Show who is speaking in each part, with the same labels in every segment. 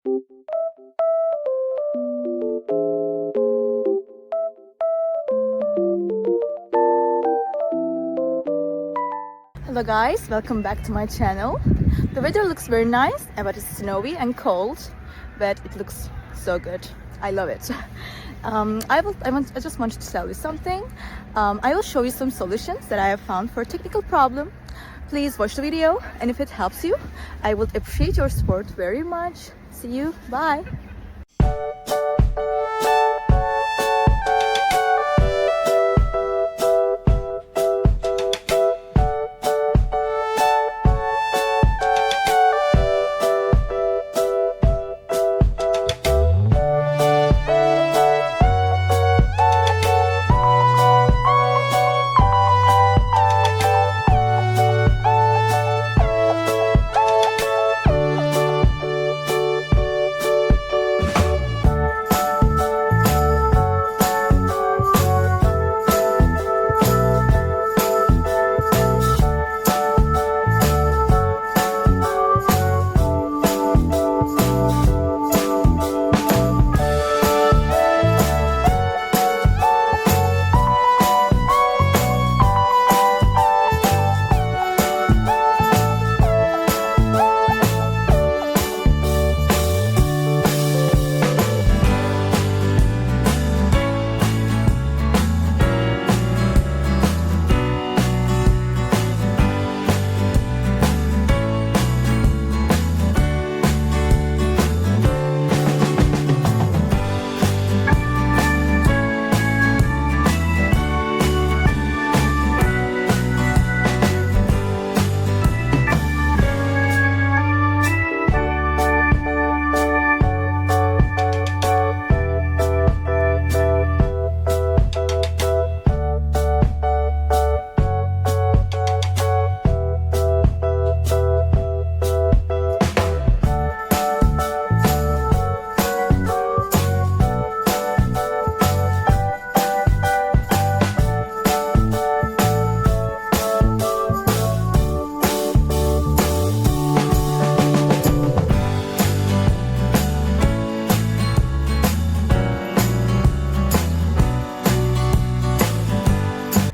Speaker 1: Hello guys, welcome back to my channel. The weather looks very nice, but it's snowy and cold, but it looks so good. I love it. I just wanted to tell you something. I will show you some solutions that I have found for a technical problem. Please watch the video, and if it helps you, I would appreciate your support very much. See you, bye.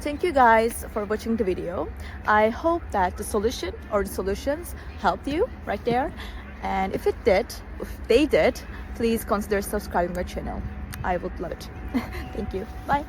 Speaker 1: Thank you guys for watching the video. I hope that the solution or the solutions helped you right there. And if they did, please consider subscribing my channel. I would love it. Thank you. Bye.